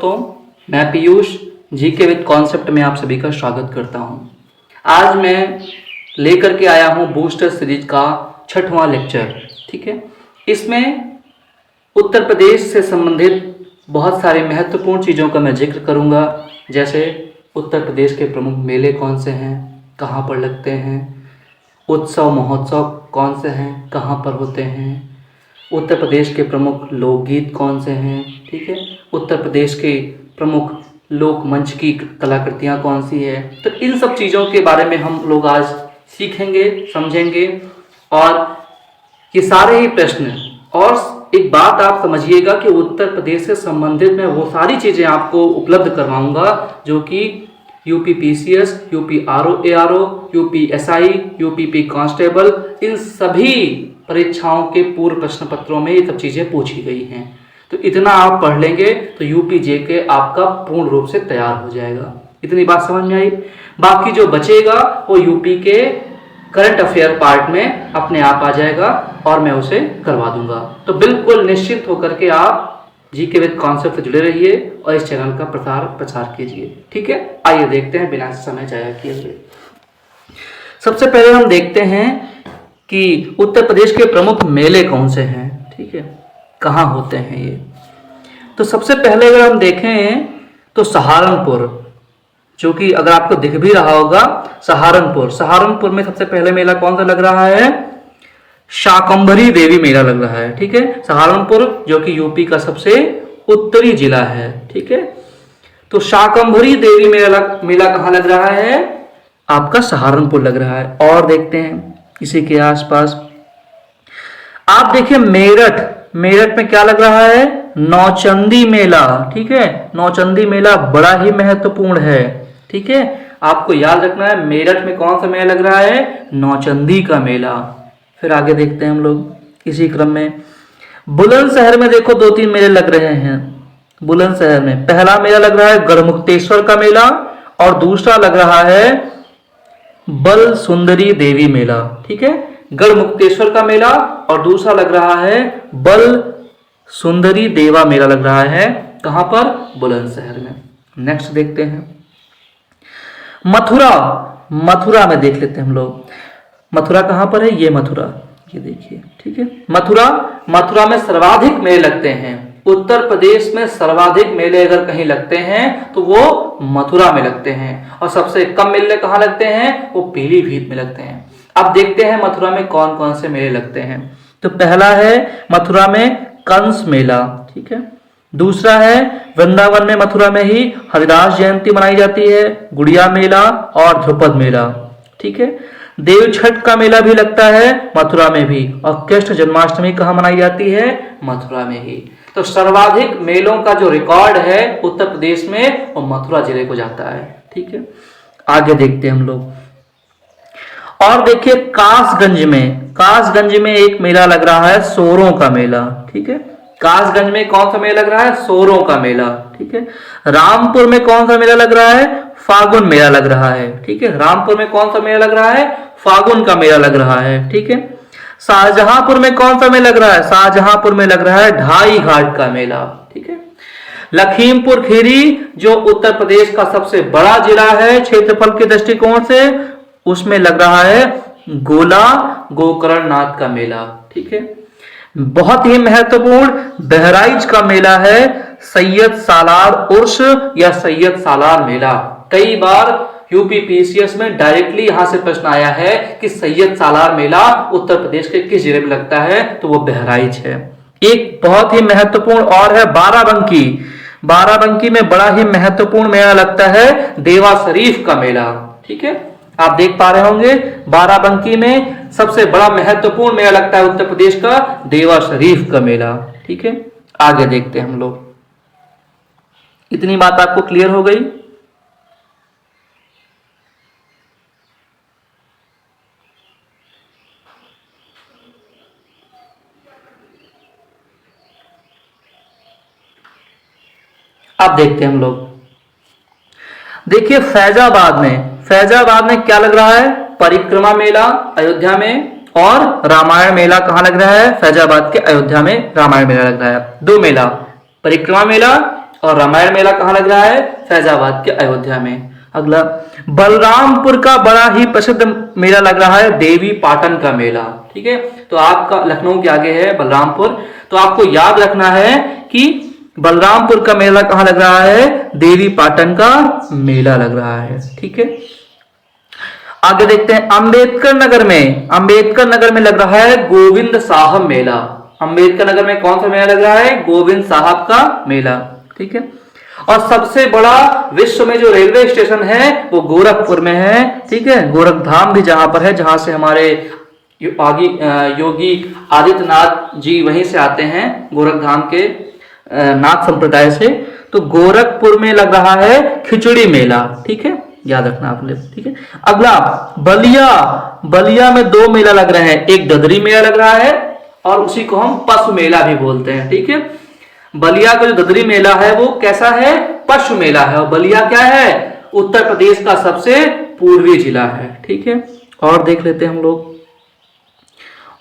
दोस्तों, मैं Piyush GK with concept में आप सभी का स्वागत करता हूं। आज मैं लेकर के आया हूं बूस्टर सीरीज का 6वां लेक्चर। ठीक है, इसमें उत्तर प्रदेश से संबंधित बहुत सारे महत्वपूर्ण चीज़ों का मैं जिक्र करूंगा, जैसे उत्तर प्रदेश के प्रमुख मेले कौन से हैं, कहां पर लगते हैं, उत्सव महोत्सव कौन से हैं, कहां पर होते हैं, उत्तर प्रदेश के प्रमुख लोकगीत कौन से हैं। ठीक है, उत्तर प्रदेश के प्रमुख लोक मंच की कलाकृतियाँ कौन सी है। तो इन सब चीज़ों के बारे में हम लोग आज सीखेंगे, समझेंगे। और ये सारे ही प्रश्न, और एक बात आप समझिएगा कि उत्तर प्रदेश से संबंधित मैं वो सारी चीज़ें आपको उपलब्ध करवाऊंगा जो कि UP PCS, UP RO, UP SI, UP constable, इन सभी परीक्षाओं के पूर्व प्रश्न पत्रों में ये सब चीज़ें पूछी गई हैं। तो इतना आप पढ़ लेंगे तो यूपी जेके आपका पूर्ण रूप से तैयार हो जाएगा। इतनी बात समझ में आई। बाकी जो बचेगा वो यूपी के करंट अफेयर पार्ट में अपने आप आ जाएगा और मैं उसे करवा दूंगा। तो बिल्कुल निश्चिंत होकर के आप जीके विद कॉन्सेप्ट से जुड़े रहिए और इस चैनल का प्रचार कीजिए। ठीक है, आइए देखते हैं बिना समय जाया किए हुए। सबसे पहले हम देखते हैं कि उत्तर प्रदेश के प्रमुख मेले कौन से हैं। ठीक है, कहाँ होते हैं ये। तो सबसे पहले अगर हम देखें तो सहारनपुर, जो कि अगर आपको दिख भी रहा होगा, सहारनपुर में सबसे पहले मेला कौन सा लग रहा है, शाकंभरी देवी मेला लग रहा है। ठीक है, सहारनपुर जो कि यूपी का सबसे उत्तरी जिला है। ठीक है, तो शाकंभरी देवी मेला कहाँ लग रहा है, आपका सहारनपुर लग रहा है। और देखते हैं इसी के आसपास आप देखिए मेरठ में क्या लग रहा है, नौचंदी मेला। ठीक है, नौचंदी मेला बड़ा ही महत्वपूर्ण है। ठीक है, आपको याद रखना है मेरठ में कौन सा मेला लग रहा है, नौचंदी का मेला। फिर आगे देखते हैं हम लोग इसी क्रम में बुलंदशहर में देखो 2-3 मेले लग रहे हैं। बुलंदशहर में पहला मेला लग रहा है गढ़मुक्तेश्वर का मेला और दूसरा लग रहा है बल सुंदरी देवी मेला। ठीक है, गढ़मुक्तेश्वर का मेला और दूसरा लग रहा है बल सुंदरी देवा मेला लग रहा है। कहां पर, बुलंदशहर में। नेक्स्ट देखते हैं मथुरा में देख लेते हैं हम लोग। मथुरा कहां पर है, ये मथुरा, ये देखिए। ठीक है, मथुरा में सर्वाधिक मेले लगते हैं। उत्तर प्रदेश में सर्वाधिक मेले अगर कहीं लगते हैं तो वो मथुरा में लगते हैं, और सबसे कम मेले कहाँ लगते हैं, वो पीलीभीत में लगते हैं। अब देखते हैं मथुरा में कौन कौन से मेले लगते हैं। तो पहला है मथुरा में कंस मेला। ठीक है, दूसरा है वृंदावन में मथुरा में ही हरिदास जयंती मनाई जाती है, गुड़िया मेला और ध्रुपद मेला। ठीक है, देव छठ का मेला भी लगता है मथुरा में भी, और कृष्ण जन्माष्टमी कहाँ मनाई जाती है, मथुरा में ही। तो सर्वाधिक मेलों का जो रिकॉर्ड है उत्तर प्रदेश में वो मथुरा जिले को जाता है। ठीक है, आगे देखते हैं हम लोग। और देखिए कासगंज में एक मेला लग रहा है, सोरों का मेला। ठीक है, कासगंज में कौन सा मेला लग रहा है, सोरों का मेला। ठीक है, रामपुर में कौन सा मेला लग रहा है, फागुन मेला लग रहा है। ठीक है, रामपुर में कौन सा मेला लग रहा है, फागुन का मेला लग रहा है। ठीक है, शाहजहांपुर में कौन सा मेला लग रहा है, शाहजहांपुर में लग रहा है ढाई घाट का मेला। ठीक है, लखीमपुर खीरी जो उत्तर प्रदेश का सबसे बड़ा जिला है क्षेत्रफल के दृष्टिकोण से, उसमें लग रहा है गोला गोकर्णनाथ का मेला। ठीक है, बहुत ही महत्वपूर्ण बहराइच का मेला है सैयद सालार उर्स या सैयद सालार मेला। कई बार यूपी पीसीएस में डायरेक्टली यहां से प्रश्न आया है कि सैयद सालार मेला उत्तर प्रदेश के किस जिले में लगता है, तो वो बहराइच है। एक बहुत ही महत्वपूर्ण और है बाराबंकी में बड़ा ही महत्वपूर्ण मेला लगता है देवा शरीफ का मेला। ठीक है, आप देख पा रहे होंगे बाराबंकी में सबसे बड़ा महत्वपूर्ण मेला लगता है उत्तर प्रदेश का, देवा शरीफ का मेला। ठीक है, आगे देखते हैं हम लोग। इतनी बात आपको क्लियर हो गई। अब देखते हैं हम लोग। देखिए फैजाबाद में क्या लग रहा है, परिक्रमा मेला अयोध्या में, और रामायण मेला कहां लग रहा है, फैजाबाद के अयोध्या में रामायण मेला लग रहा है। 2 मेला, परिक्रमा मेला और रामायण मेला कहाँ लग रहा है? फैजाबाद के अयोध्या में। अगला, बलरामपुर का बड़ा ही प्रसिद्ध मेला लग रहा है देवी पाटन का मेला। ठीक है, तो आपका लखनऊ के आगे है बलरामपुर, तो आपको याद रखना है कि बलरामपुर का मेला कहाँ लग रहा है? देवी पाटन का मेला लग रहा है। ठीक है, आगे देखते हैं, अंबेडकर नगर में लग रहा है गोविंद साहब मेला। अंबेडकर नगर में कौन सा मेला लग रहा है? गोविंद साहब का मेला। ठीक है, और सबसे बड़ा विश्व में जो रेलवे स्टेशन है वो गोरखपुर में है। ठीक है, गोरखधाम भी जहां पर है, जहां से हमारे योगी आदित्यनाथ जी वहीं से आते हैं, गोरखधाम के नाथ संप्रदाय से। तो गोरखपुर में लग रहा है खिचड़ी मेला। ठीक है, याद रखना आप लोग। ठीक है, अगला, बलिया में 2 मेला लग रहे हैं, एक ददरी मेला लग रहा है और उसी को हम पशु मेला भी बोलते हैं। ठीक है, बलिया का जो ददरी मेला है वो कैसा है? पशु मेला है। और बलिया क्या है? उत्तर प्रदेश का सबसे पूर्वी जिला है। ठीक है, और देख लेते हैं हम लोग,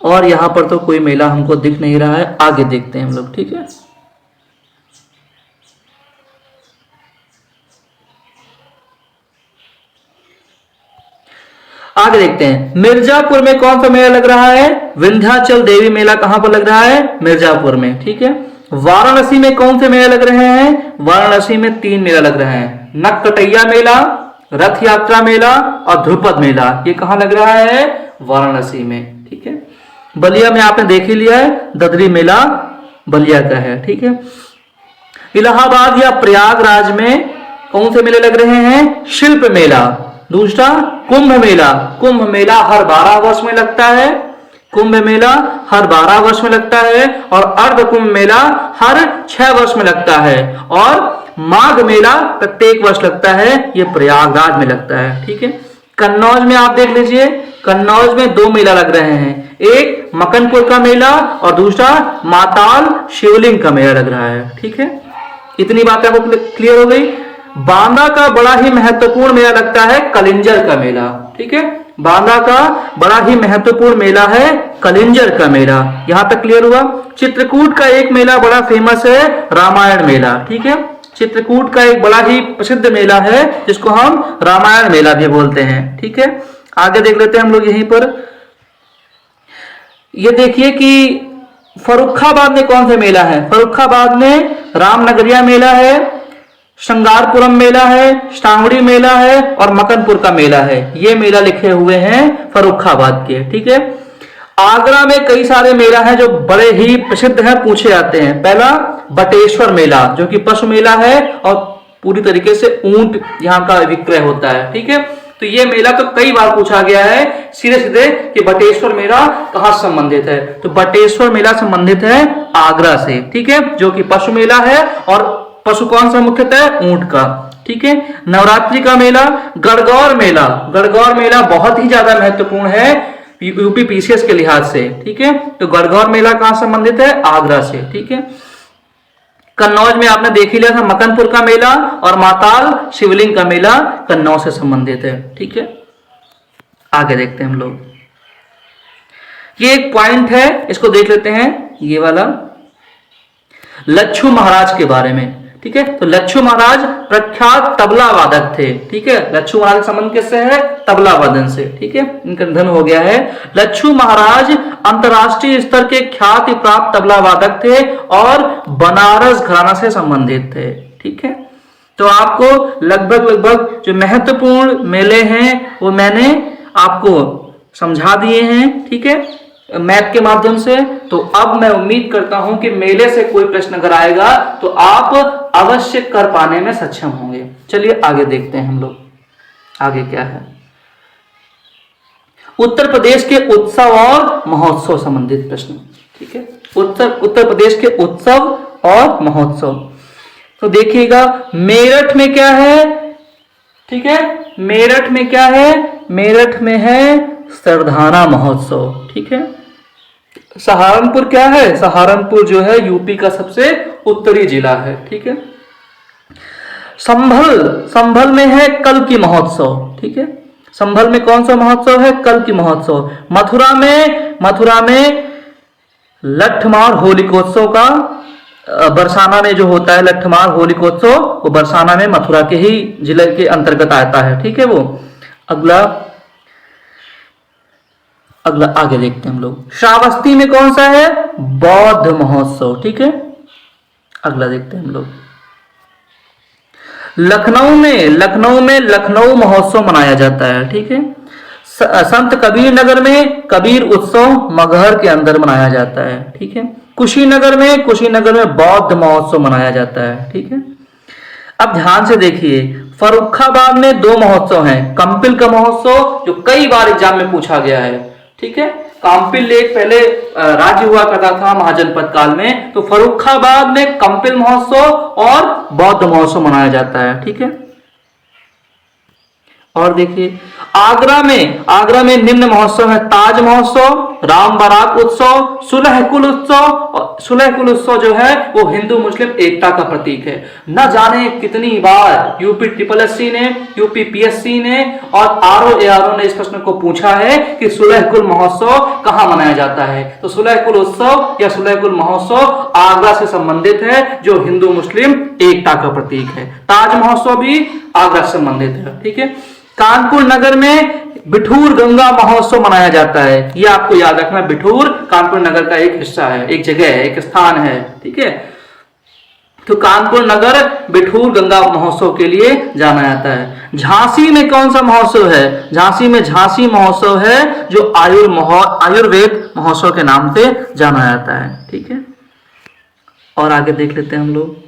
और यहां पर तो कोई मेला हमको दिख नहीं रहा है, आगे देखते हैं हम लोग। ठीक है, आगे देखते हैं, मिर्जापुर में कौन सा मेला लग रहा है? विंध्याचल देवी मेला कहां पर लग रहा है? मिर्जापुर में। ठीक है, वाराणसी में कौन से मेला लग रहे हैं? वाराणसी में 3 मेला लग रहे हैं, नक्कटैया मेला, रथ यात्रा मेला और ध्रुपद मेला। ये कहां लग रहा है? वाराणसी में। ठीक है, बलिया में आपने देख ही लिया है, ददरी मेला बलिया का है। ठीक है, इलाहाबाद या प्रयागराज में कौन से मेले लग रहे हैं? शिल्प मेला। दूसरा, कुंभ मेला हर 12 वर्ष में लगता है। कुंभ मेला हर 12 वर्ष में लगता है और अर्ध कुंभ मेला हर 6 वर्ष में लगता है और माघ मेला प्रत्येक वर्ष लगता है, ये प्रयागराज में लगता है। ठीक है, कन्नौज में आप देख लीजिए, कन्नौज में 2 मेला लग रहे हैं, एक मकनपुर का मेला और दूसरा माताल शिवलिंग का मेला लग रहा है। ठीक है, इतनी बातें आपको क्लियर हो गई। बांदा का बड़ा ही महत्वपूर्ण मेला लगता है कलिंजर का मेला। ठीक है, बांदा का बड़ा ही महत्वपूर्ण मेला है कलिंजर का मेला। यहां तक क्लियर हुआ। चित्रकूट का एक मेला बड़ा फेमस है, रामायण मेला। ठीक है, चित्रकूट का एक बड़ा ही प्रसिद्ध मेला है जिसको हम रामायण मेला भी बोलते हैं। ठीक है, आगे देख लेते हैं हम लोग यहीं पर। ये देखिए कि फर्रुखाबाद में कौन सा मेला है? फर्रुखाबाद में रामनगरिया मेला है, श्रृंगारपुरम मेला है, श्रावणी मेला है और मकनपुर का मेला है। ये मेला लिखे हुए हैं फर्रुखाबाद के। ठीक है, आगरा में कई सारे मेला हैं जो बड़े ही प्रसिद्ध हैं, पूछे जाते हैं। पहला बटेश्वर मेला जो कि पशु मेला है और पूरी तरीके से ऊंट यहाँ का विक्रय होता है। ठीक है, तो ये मेला तो कई बार पूछा गया है सीधे सीधे कि बटेश्वर मेला कहाँ संबंधित है? तो बटेश्वर मेला संबंधित है आगरा से। ठीक है, जो कि पशु मेला है और पशु कौन सा मुख्यतः? ऊंट का। ठीक है, नवरात्रि का मेला गणगौर मेला बहुत ही ज्यादा महत्वपूर्ण है यूपी पीसीएस के लिहाज से। ठीक है, तो गणगौर मेला कहां संबंधित है? आगरा से। ठीक है, कन्नौज में आपने देख ही लिया था मकनपुर का मेला और माताल शिवलिंग का मेला कन्नौज से संबंधित है। ठीक है, आगे देखते हैं हम लोग। ये एक पॉइंट है, इसको देख लेते हैं, ये वाला लच्छू महाराज के बारे में। ठीक है, तो लच्छू महाराज प्रख्यात तबला वादक थे। ठीक है, लच्छू महाराज का संबंध किससे है? तबला वादन से। ठीक है, इनका निधन हो गया है। लच्छू महाराज अंतरराष्ट्रीय स्तर के ख्याति प्राप्त तबला वादक थे और बनारस घराना से संबंधित थे। ठीक है, तो आपको लगभग जो महत्वपूर्ण मेले हैं वो मैंने आपको समझा दिए हैं। ठीक है, मैथ के माध्यम से। तो अब मैं उम्मीद करता हूं कि मेले से कोई प्रश्न अगर आएगा तो आप अवश्य कर पाने में सक्षम होंगे। चलिए आगे देखते हैं हम लोग, आगे क्या है। उत्तर प्रदेश के उत्सव और महोत्सव संबंधित प्रश्न। ठीक है, उत्तर प्रदेश के उत्सव और महोत्सव। तो देखिएगा मेरठ में क्या है? ठीक है, मेरठ में क्या है? मेरठ में है सरधाना महोत्सव। ठीक है, सहारनपुर क्या है? सहारनपुर जो है यूपी का सबसे उत्तरी जिला है। ठीक है, संभल में है कल्कि महोत्सव। ठीक है, संभल में कौन सा महोत्सव है? कल्कि महोत्सव। मथुरा में लठमार होलिकोत्सव का बरसाना में जो होता है लट्ठमार होलिकोत्सव, वो बरसाना में मथुरा के ही जिले के अंतर्गत आता है, ठीक है। वो अगला अगला आगे देखते हैं हम लोग। श्रावस्ती में कौन सा है? बौद्ध महोत्सव, ठीक है। अगला देखते हैं हम लोग। लखनऊ में लखनऊ महोत्सव मनाया जाता है, ठीक है। संत कबीर नगर में कबीर उत्सव मगहर के अंदर मनाया जाता है, ठीक है। कुशीनगर में बौद्ध महोत्सव मनाया जाता है, ठीक है। अब ध्यान से देखिए, फर्रुखाबाद में 2 महोत्सव हैं। कंपिल का महोत्सव जो कई बार एग्जाम में पूछा गया है, ठीक है। कंपिल एक पहले राज्य हुआ करता था महाजनपद काल में, तो फर्रुखाबाद में कंपिल महोत्सव और बौद्ध महोत्सव मनाया जाता है, ठीक है। और देखिए आगरा में निम्न महोत्सव है। ताज महोत्सव, राम बारात उत्सव, सुलह कुल उत्सव। सुलह कुल उत्सव जो है वो हिंदू मुस्लिम एकता का प्रतीक है। न जाने कितनी बार यूपी SSSC ने, यूपी PSC ने और RO ने इस प्रश्न को पूछा है कि सुलह कुल महोत्सव कहां मनाया जाता है। तो सुलह कुल उत्सव या सुलह कुल महोत्सव आगरा से संबंधित है, जो हिंदू मुस्लिम एकता का प्रतीक है। ताज महोत्सव भी आगरा से संबंधित है, ठीक है। कानपुर नगर में बिठूर गंगा महोत्सव मनाया जाता है। यह आपको याद रखना, बिठूर कानपुर नगर का एक हिस्सा है, एक जगह है, एक स्थान है, ठीक है। तो कानपुर नगर बिठूर गंगा महोत्सव के लिए जाना जाता है। झांसी में कौन सा महोत्सव है? झांसी में झांसी महोत्सव है, जो आयुर्वेद महोत्सव के नाम से जाना जाता है, ठीक है। और आगे देख लेते हैं हम लोग।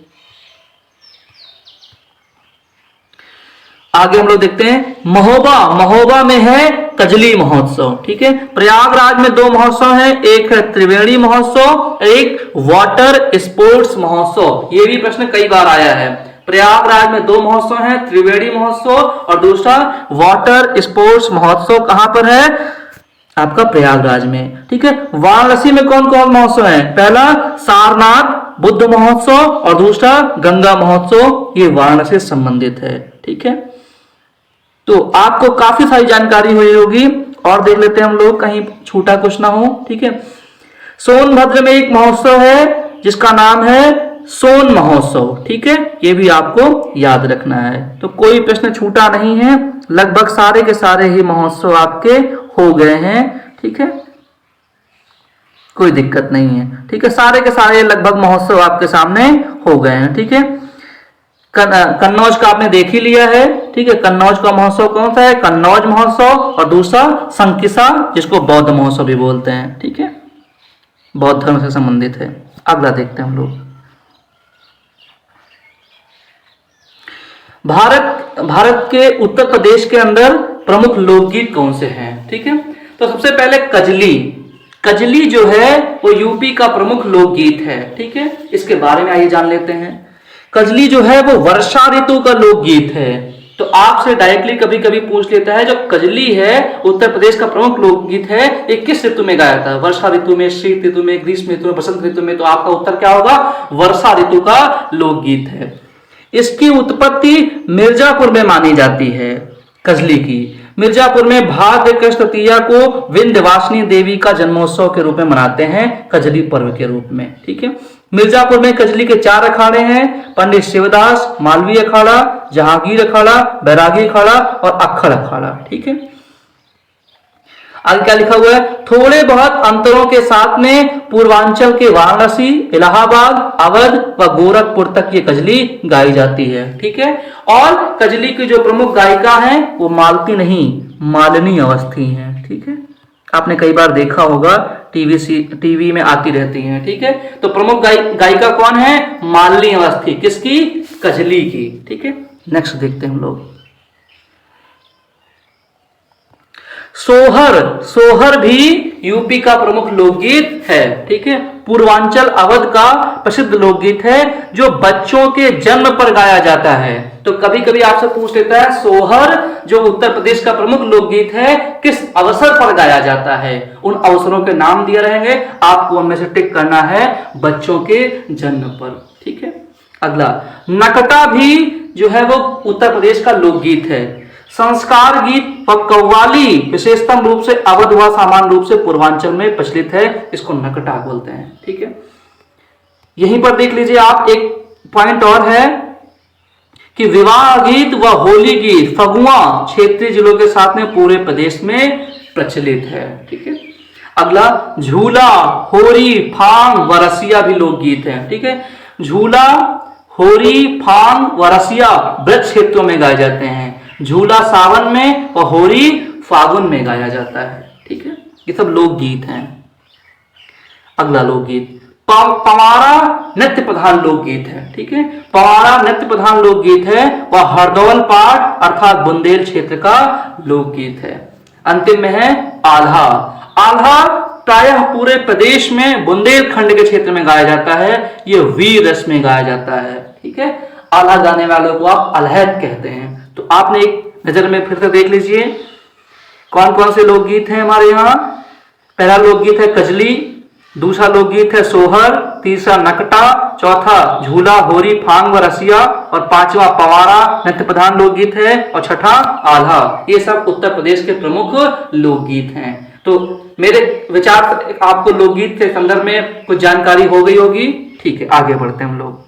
आगे हम लोग देखते हैं महोबा में है कजली महोत्सव, ठीक है। प्रयागराज में 2 महोत्सव हैं, एक है त्रिवेणी महोत्सव, एक वाटर स्पोर्ट्स महोत्सव। ये भी प्रश्न कई बार आया है। प्रयागराज में 2 महोत्सव हैं, त्रिवेणी महोत्सव और दूसरा वाटर स्पोर्ट्स महोत्सव। कहां पर है? आपका प्रयागराज में, ठीक है। वाराणसी में कौन कौन महोत्सव है? पहला सारनाथ बुद्ध महोत्सव और दूसरा गंगा महोत्सव। ये वाराणसी से संबंधित है, ठीक है। तो आपको काफी सारी जानकारी हुई होगी। और देख लेते हैं हम लोग, कहीं छूटा कुछ ना हो, ठीक है। सोनभद्र में एक महोत्सव है जिसका नाम है सोन महोत्सव, ठीक है। ये भी आपको याद रखना है। तो कोई प्रश्न छूटा नहीं है, लगभग सारे के सारे ही महोत्सव आपके हो गए हैं, ठीक है। कोई दिक्कत नहीं है, ठीक है। सारे के सारे लगभग महोत्सव आपके सामने हो गए हैं, ठीक है। कन्नौज का आपने देख ही लिया है, ठीक है। कन्नौज का महोत्सव कौन सा है? कन्नौज महोत्सव। और दूसरा संकिसा, जिसको बौद्ध महोत्सव भी बोलते हैं, ठीक है, बौद्ध धर्म से संबंधित है। अगला देखते हैं हम लोग। भारत के उत्तर प्रदेश के अंदर प्रमुख लोकगीत कौन से हैं, ठीक है। तो सबसे पहले कजली जो है वो यूपी का प्रमुख लोकगीत है, ठीक है। इसके बारे में आइए जान लेते हैं। कजली जो है वो वर्षा ऋतु का लोकगीत है। तो आपसे डायरेक्टली कभी कभी पूछ लेता है, जो कजली है उत्तर प्रदेश का प्रमुख लोकगीत है, ये किस ऋतु में गाया था? वर्षा ऋतु में, शीत ऋतु में, ग्रीष्म ऋतु में, बसंत ऋतु में? तो आपका उत्तर क्या होगा? वर्षा ऋतु का लोकगीत है। इसकी उत्पत्ति मिर्जापुर में मानी जाती है। कजली की मिर्जापुर में भाद्र कृष्ण तृतीया को विंध्यवासिनी देवी का जन्मोत्सव के रूप में मनाते हैं, कजली पर्व के रूप में, ठीक है। मिर्जापुर में कजली के 4 अखाड़े हैं, पंडित शिवदास, मालवीय अखाड़ा, जहांगीर अखाड़ा, बैरागी अखाड़ा और अक्खड़ अखाड़ा, ठीक है। आगे क्या लिखा हुआ है? थोड़े बहुत अंतरों के साथ में पूर्वांचल के वाराणसी, इलाहाबाद, अवध व गोरखपुर तक ये कजली गाई जाती है, ठीक है। और कजली की जो प्रमुख गायिका हैं वो मालती नहीं, मालिनी अवस्थी हैं, ठीक है। आपने कई बार देखा होगा, टीवी में आती रहती हैं, ठीक है। तो प्रमुख गायिका कौन है? मालिनी अवस्थी। किसकी? कजली की, ठीक है। नेक्स्ट देखते हैं हम लोग। सोहर भी यूपी का प्रमुख लोकगीत है, ठीक है। पूर्वांचल अवध का प्रसिद्ध लोकगीत है, जो बच्चों के जन्म पर गाया जाता है। तो कभी कभी आपसे पूछ लेता है, सोहर जो उत्तर प्रदेश का प्रमुख लोकगीत है, किस अवसर पर गाया जाता है? उन अवसरों के नाम दिए रहेंगे, आपको उनमें से टिक करना है बच्चों के जन्म पर, ठीक है। अगला, नकटा भी जो है वो उत्तर प्रदेश का लोकगीत है। संस्कार गीत व कव्वाली विशेषतम रूप से अवध व सामान्य रूप से पूर्वांचल में प्रचलित है, इसको नकटा बोलते हैं, ठीक है। यहीं पर देख लीजिए आप, एक पॉइंट और है कि विवाह गीत व होली गीत फगुआ क्षेत्रीय जिलों के साथ में पूरे प्रदेश में प्रचलित है। ठीक है। अगला झूला, होरी, फांग व रसिया भी लोकगीत है। ठीक है। झूला, होरी, फांग व रसिया ब्रज क्षेत्रों में गाए जाते हैं। झूला सावन में और होरी फागुन में गाया जाता है। ठीक है। ये सब लोकगीत हैं। अगला लोकगीत पवारा नृत्य प्रधान लोकगीत है। ठीक है। पवारा नृत्य प्रधान लोकगीत है वह हरदौल पाठ अर्थात बुंदेल क्षेत्र का लोकगीत है। अंतिम में है आल्हा। आल्हा प्रायः पूरे प्रदेश में बुंदेलखंड के क्षेत्र में गाया जाता है। यह वीर रस में गाया जाता है। ठीक है। आल्हा गाने वालों को आप अलहद कहते हैं। तो आपने एक नजर में फिर से देख लीजिए कौन कौन से लोकगीत हैं हमारे यहाँ। पहला लोकगीत है कजली, दूसरा लोकगीत है सोहर, तीसरा नकटा, चौथा झूला, होरी, फांग व रसिया और पांचवा पवारा नृत्य प्रधान लोकगीत है और छठा आल्हा। ये सब उत्तर प्रदेश के प्रमुख लोकगीत हैं। तो मेरे विचार से आपको लोकगीत के संदर्भ में कुछ जानकारी हो गई होगी। ठीक है, आगे बढ़ते हैं हम लोग।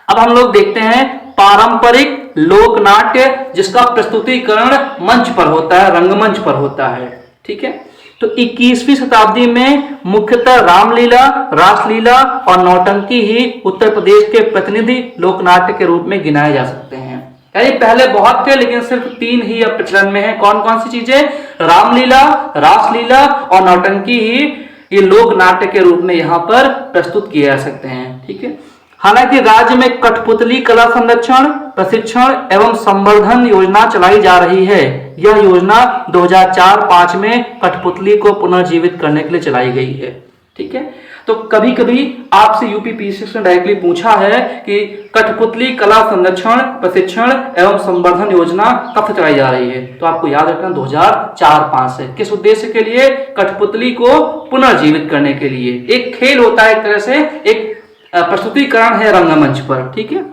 अब हम लोग देखते हैं पारंपरिक लोक नाट्य जिसका प्रस्तुतिकरण मंच पर होता है, रंगमंच पर होता है। ठीक है। तो 21वीं शताब्दी में मुख्यतः रामलीला, रासलीला और नौटंकी ही उत्तर प्रदेश के प्रतिनिधि लोकनाट्य के रूप में गिनाए जा सकते हैं। यानी पहले बहुत थे लेकिन सिर्फ 3 ही अब प्रचलन में है। कौन कौन सी चीजें? रामलीला, रासलीला और नौटंकी ही ये लोक नाट्य के रूप में यहाँ पर प्रस्तुत किए जा सकते हैं। ठीक है। हालांकि राज्य में कठपुतली कला संरक्षण, प्रशिक्षण एवं संवर्धन योजना चलाई जा रही है। यह योजना 2004-05 में कठपुतली को पुनर्जीवित करने के लिए चलाई गई है। ठीक है। तो कभी कभी आपसे यूपीपीएससी ने डायरेक्टली पूछा है कि कठपुतली कला संरक्षण, प्रशिक्षण एवं संवर्धन योजना कब से चलाई जा रही है। तो आपको याद रखना 2004-05 से। किस उद्देश्य के लिए? कठपुतली को पुनर्जीवित करने के लिए। एक खेल होता है, एक तरह से एक प्रस्तुतिकरण है रंगमंच पर। ठीक है।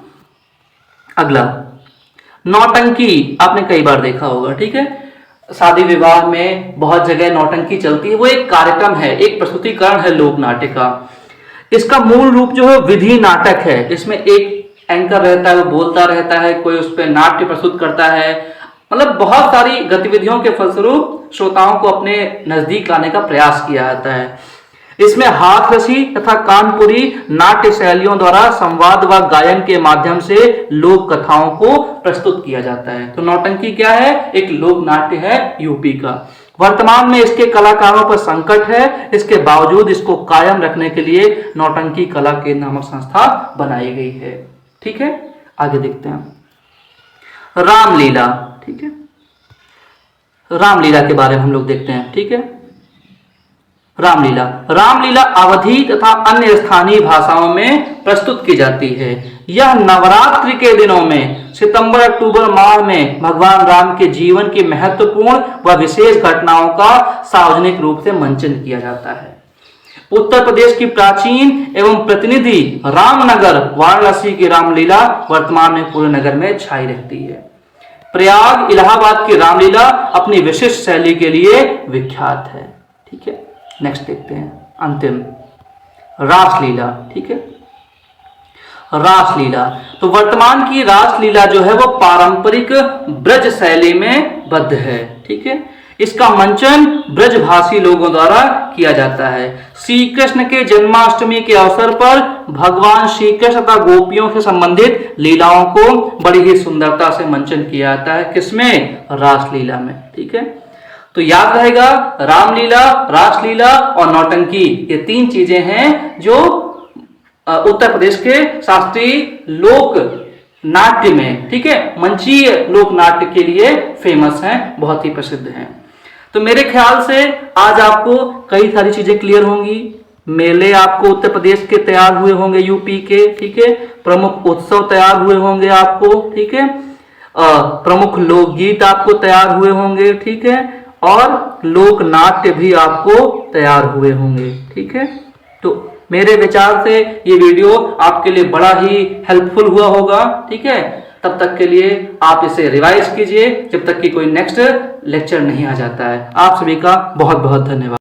अगला नौटंकी, आपने कई बार देखा होगा। ठीक है। शादी विवाह में बहुत जगह नौटंकी चलती है। वो एक कार्यक्रम है, एक प्रस्तुतिकरण है लोक नाट्य का। इसका मूल रूप जो है विधि नाटक है। इसमें एक एंकर रहता है, वो बोलता रहता है, कोई उस पर नाट्य प्रस्तुत करता है। मतलब बहुत सारी गतिविधियों के फलस्वरूप श्रोताओं को अपने नजदीक लाने का प्रयास किया जाता है। इसमें हाथ रसी तथा कानपुरी नाट्य शैलियों द्वारा संवाद व गायन के माध्यम से लोक कथाओं को प्रस्तुत किया जाता है। तो नौटंकी क्या है? एक लोक नाट्य है यूपी का। वर्तमान में इसके कलाकारों पर संकट है। इसके बावजूद इसको कायम रखने के लिए नौटंकी कला केंद्र नामक संस्था बनाई गई है। ठीक है। आगे देखते हैं रामलीला। ठीक है। रामलीला के बारे में हम लोग देखते हैं। ठीक है। रामलीला, रामलीला अवधी तथा अन्य स्थानीय भाषाओं में प्रस्तुत की जाती है। यह नवरात्रि के दिनों में सितंबर अक्टूबर माह में भगवान राम के जीवन की महत्वपूर्ण व विशेष घटनाओं का सार्वजनिक रूप से मंचन किया जाता है। उत्तर प्रदेश की प्राचीन एवं प्रतिनिधि रामनगर वाराणसी की रामलीला वर्तमान में पूरे नगर में छाई रहती है। प्रयाग, इलाहाबाद की रामलीला अपनी विशिष्ट शैली के लिए विख्यात है। ठीक है। नेक्स्ट देखते हैं अंतिम रासलीला। ठीक है। रासलीला, तो वर्तमान की रासलीला जो है वो पारंपरिक ब्रज शैली में बद्ध है। ठीक है। इसका मंचन ब्रजभाषी लोगों द्वारा किया जाता है। श्री कृष्ण के जन्माष्टमी के अवसर पर भगवान श्री कृष्ण तथा गोपियों से संबंधित लीलाओं को बड़ी ही सुंदरता से मंचन किया जाता है। किसमें? रासलीला में। ठीक है। तो याद रहेगा रामलीला, रासलीला और नौटंकी, ये 3 चीजें हैं जो उत्तर प्रदेश के शास्त्रीय लोक नाट्य में, ठीक है, मंचीय लोक नाट्य के लिए फेमस हैं, बहुत ही प्रसिद्ध हैं। तो मेरे ख्याल से आज आपको कई सारी चीजें क्लियर होंगी। मेले आपको उत्तर प्रदेश के तैयार हुए होंगे, यूपी के। ठीक है। प्रमुख उत्सव तैयार हुए होंगे आपको। ठीक है। प्रमुख लोकगीत आपको तैयार हुए होंगे। ठीक है। और लोक नाट्य भी आपको तैयार हुए होंगे। ठीक है। तो मेरे विचार से ये वीडियो आपके लिए बड़ा ही हेल्पफुल हुआ होगा। ठीक है। तब तक के लिए आप इसे रिवाइज कीजिए जब तक कि कोई नेक्स्ट लेक्चर नहीं आ जाता है। आप सभी का बहुत बहुत धन्यवाद।